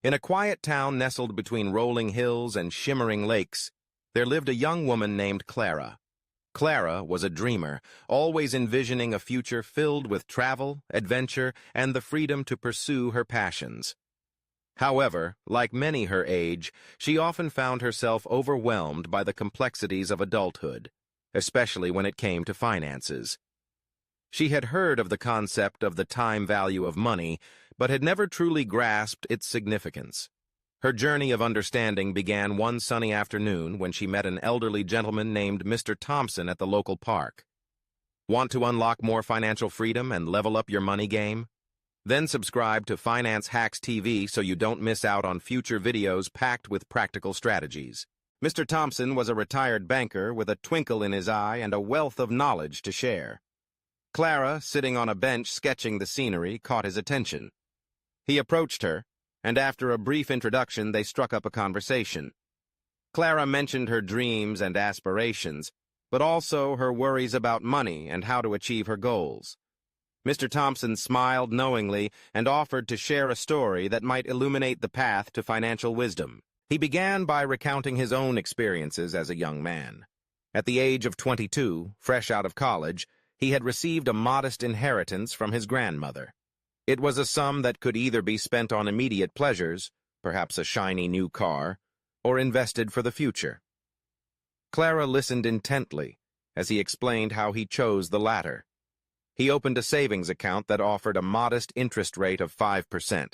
In a quiet town nestled between rolling hills and shimmering lakes, there lived a young woman named Clara. Clara was a dreamer, always envisioning a future filled with travel, adventure, and the freedom to pursue her passions. However, like many her age, she often found herself overwhelmed by the complexities of adulthood, especially when it came to finances. She had heard of the concept of the time value of money, but had never truly grasped its significance. Her journey of understanding began one sunny afternoon when she met an elderly gentleman named Mr. Thompson at the local park. Want to unlock more financial freedom and level up your money game? Then subscribe to Finance Hacks TV so you don't miss out on future videos packed with practical strategies. Mr. Thompson was a retired banker with a twinkle in his eye and a wealth of knowledge to share. Clara, sitting on a bench sketching the scenery, caught his attention. He approached her, and after a brief introduction, they struck up a conversation. Clara mentioned her dreams and aspirations, but also her worries about money and how to achieve her goals. Mr. Thompson smiled knowingly and offered to share a story that might illuminate the path to financial wisdom. He began by recounting his own experiences as a young man. At the age of 22, fresh out of college, he had received a modest inheritance from his grandmother. It was a sum that could either be spent on immediate pleasures, perhaps a shiny new car, or invested for the future. Clara listened intently as he explained how he chose the latter. He opened a savings account that offered a modest interest rate of 5%.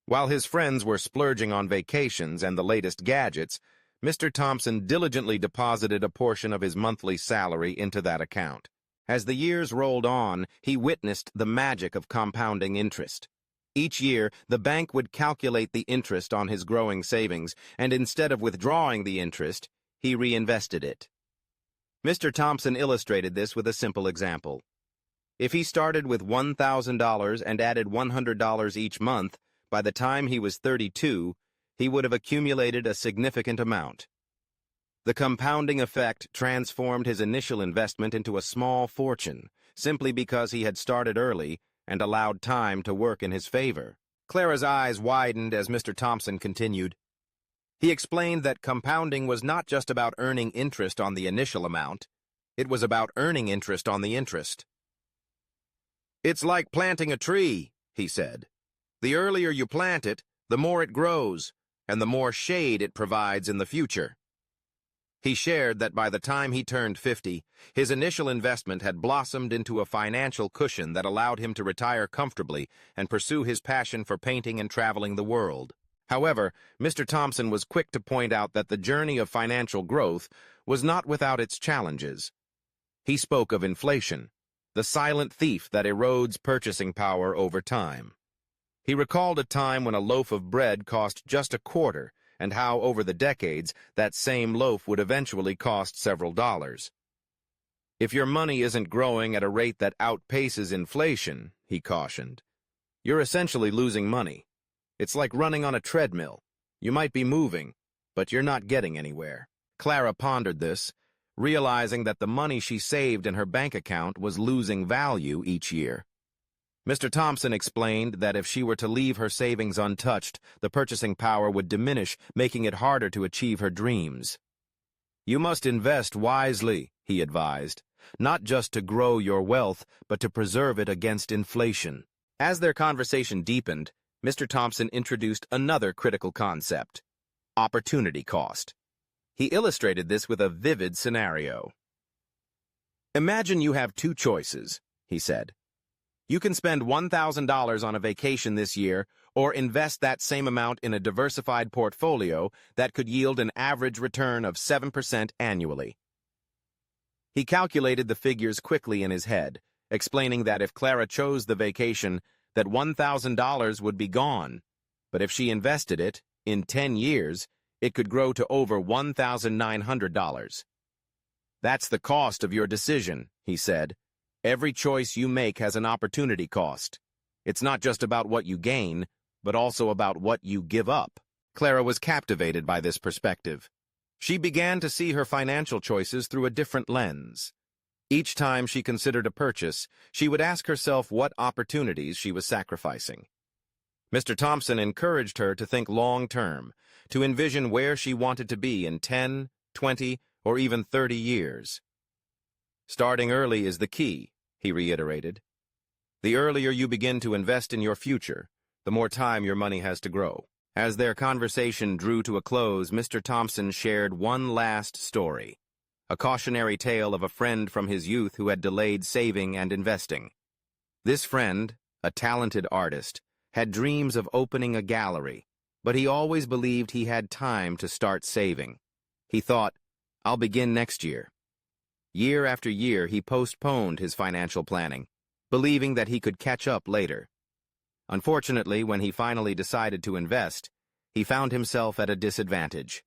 While his friends were splurging on vacations and the latest gadgets, Mr. Thompson diligently deposited a portion of his monthly salary into that account. As the years rolled on, he witnessed the magic of compounding interest. Each year, the bank would calculate the interest on his growing savings, and instead of withdrawing the interest, he reinvested it. Mr. Thompson illustrated this with a simple example. If he started with $1,000 and added $100 each month, by the time he was 32, he would have accumulated a significant amount. The compounding effect transformed his initial investment into a small fortune, simply because he had started early and allowed time to work in his favor. Clara's eyes widened as Mr. Thompson continued. He explained that compounding was not just about earning interest on the initial amount, it was about earning interest on the interest. "It's like planting a tree," he said. "The earlier you plant it, the more it grows, and the more shade it provides in the future." He shared that by the time he turned 50, his initial investment had blossomed into a financial cushion that allowed him to retire comfortably and pursue his passion for painting and traveling the world. However, Mr. Thompson was quick to point out that the journey of financial growth was not without its challenges. He spoke of inflation, the silent thief that erodes purchasing power over time. He recalled a time when a loaf of bread cost just a quarter, and how, over the decades, that same loaf would eventually cost several dollars. "If your money isn't growing at a rate that outpaces inflation," he cautioned, "you're essentially losing money. It's like running on a treadmill. You might be moving, but you're not getting anywhere." Clara pondered this, realizing that the money she saved in her bank account was losing value each year. Mr. Thompson explained that if she were to leave her savings untouched, the purchasing power would diminish, making it harder to achieve her dreams. "You must invest wisely," he advised, "not just to grow your wealth, but to preserve it against inflation." As their conversation deepened, Mr. Thompson introduced another critical concept: opportunity cost. He illustrated this with a vivid scenario. "Imagine you have two choices," he said. "You can spend $1,000 on a vacation this year, or invest that same amount in a diversified portfolio that could yield an average return of 7% annually." He calculated the figures quickly in his head, explaining that if Clara chose the vacation, that $1,000 would be gone, but if she invested it, in 10 years, it could grow to over $1,900. "That's the cost of your decision," he said. "Every choice you make has an opportunity cost. It's not just about what you gain, but also about what you give up." Clara was captivated by this perspective. She began to see her financial choices through a different lens. Each time she considered a purchase, she would ask herself what opportunities she was sacrificing. Mr. Thompson encouraged her to think long-term, to envision where she wanted to be in 10, 20, or even 30 years. Starting early is the key, he reiterated. The earlier you begin to invest in your future, the more time your money has to grow. As their conversation drew to a close, Mr. Thompson shared one last story, a cautionary tale of a friend from his youth who had delayed saving and investing. This friend, a talented artist, had dreams of opening a gallery, but he always believed he had time to start saving. He thought, "I'll begin next year." Year after year, he postponed his financial planning, believing that he could catch up later. Unfortunately, when he finally decided to invest, he found himself at a disadvantage.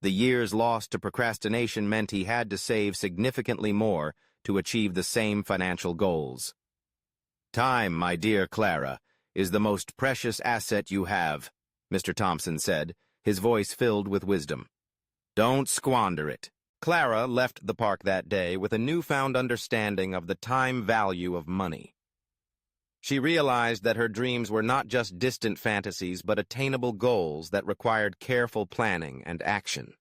The years lost to procrastination meant he had to save significantly more to achieve the same financial goals. "Time, my dear Clara, is the most precious asset you have," Mr. Thompson said, his voice filled with wisdom. "Don't squander it." Clara left the park that day with a newfound understanding of the time value of money. She realized that her dreams were not just distant fantasies but attainable goals that required careful planning and action.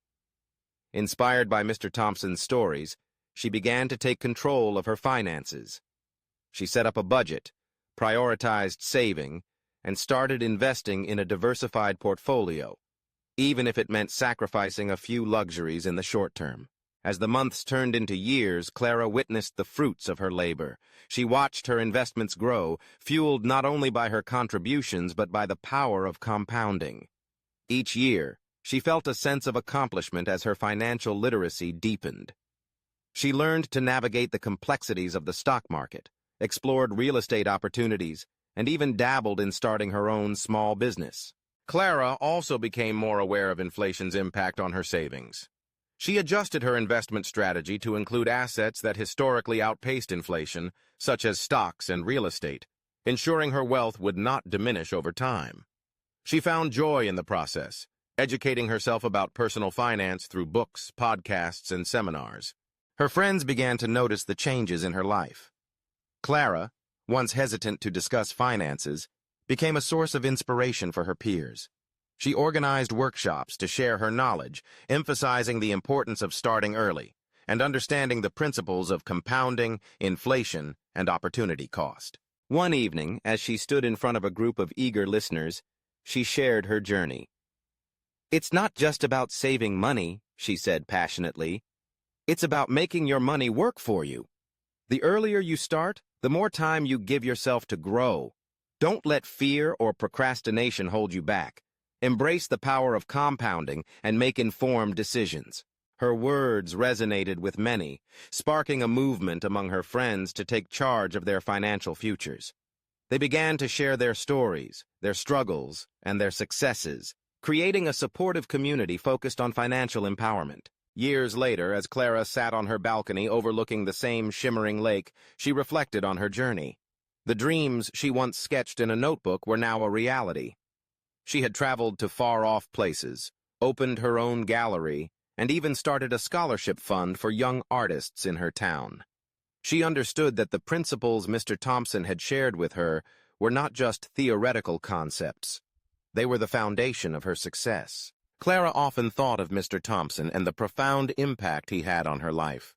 Inspired by Mr. Thompson's stories, she began to take control of her finances. She set up a budget, prioritized saving, and started investing in a diversified portfolio, even if it meant sacrificing a few luxuries in the short term. As the months turned into years, Clara witnessed the fruits of her labor. She watched her investments grow, fueled not only by her contributions but by the power of compounding. Each year, she felt a sense of accomplishment as her financial literacy deepened. She learned to navigate the complexities of the stock market, explored real estate opportunities, and even dabbled in starting her own small business. Clara also became more aware of inflation's impact on her savings. She adjusted her investment strategy to include assets that historically outpaced inflation, such as stocks and real estate, ensuring her wealth would not diminish over time. She found joy in the process, educating herself about personal finance through books, podcasts, and seminars. Her friends began to notice the changes in her life. Clara, once hesitant to discuss finances, became a source of inspiration for her peers. She organized workshops to share her knowledge, emphasizing the importance of starting early and understanding the principles of compounding, inflation, and opportunity cost. One evening, as she stood in front of a group of eager listeners, she shared her journey. "It's not just about saving money," she said passionately. "It's about making your money work for you. The earlier you start, the more time you give yourself to grow. Don't let fear or procrastination hold you back. Embrace the power of compounding and make informed decisions." Her words resonated with many, sparking a movement among her friends to take charge of their financial futures. They began to share their stories, their struggles, and their successes, creating a supportive community focused on financial empowerment. Years later, as Clara sat on her balcony overlooking the same shimmering lake, she reflected on her journey. The dreams she once sketched in a notebook were now a reality. She had traveled to far-off places, opened her own gallery, and even started a scholarship fund for young artists in her town. She understood that the principles Mr. Thompson had shared with her were not just theoretical concepts. They were the foundation of her success. Clara often thought of Mr. Thompson and the profound impact he had on her life.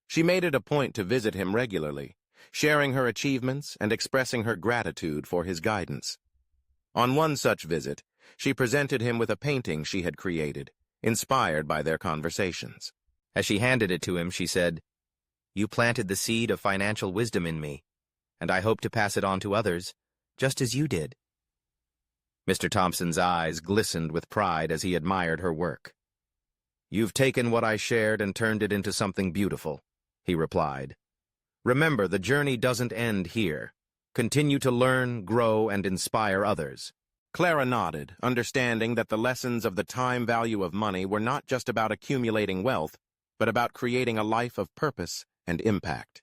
She made it a point to visit him regularly, sharing her achievements and expressing her gratitude for his guidance. On one such visit, she presented him with a painting she had created, inspired by their conversations. As she handed it to him, she said, "You planted the seed of financial wisdom in me, and I hope to pass it on to others, just as you did." Mr. Thompson's eyes glistened with pride as he admired her work. "You've taken what I shared and turned it into something beautiful," he replied. "Remember, the journey doesn't end here. Continue to learn, grow, and inspire others." Clara nodded, understanding that the lessons of the time value of money were not just about accumulating wealth, but about creating a life of purpose and impact.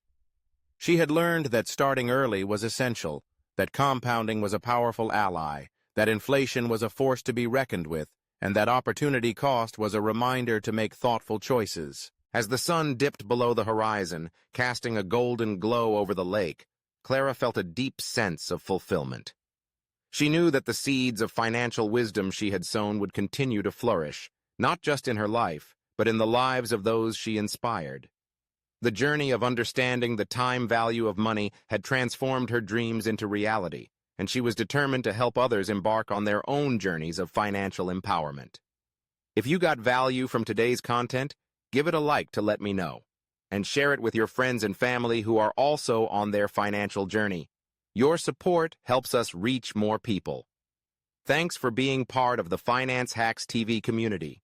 She had learned that starting early was essential, that compounding was a powerful ally, that inflation was a force to be reckoned with, and that opportunity cost was a reminder to make thoughtful choices. As the sun dipped below the horizon, casting a golden glow over the lake, Clara felt a deep sense of fulfillment. She knew that the seeds of financial wisdom she had sown would continue to flourish, not just in her life, but in the lives of those she inspired. The journey of understanding the time value of money had transformed her dreams into reality, and she was determined to help others embark on their own journeys of financial empowerment. If you got value from today's content, give it a like to let me know, and share it with your friends and family who are also on their financial journey. Your support helps us reach more people. Thanks for being part of the Finance Hacks TV community.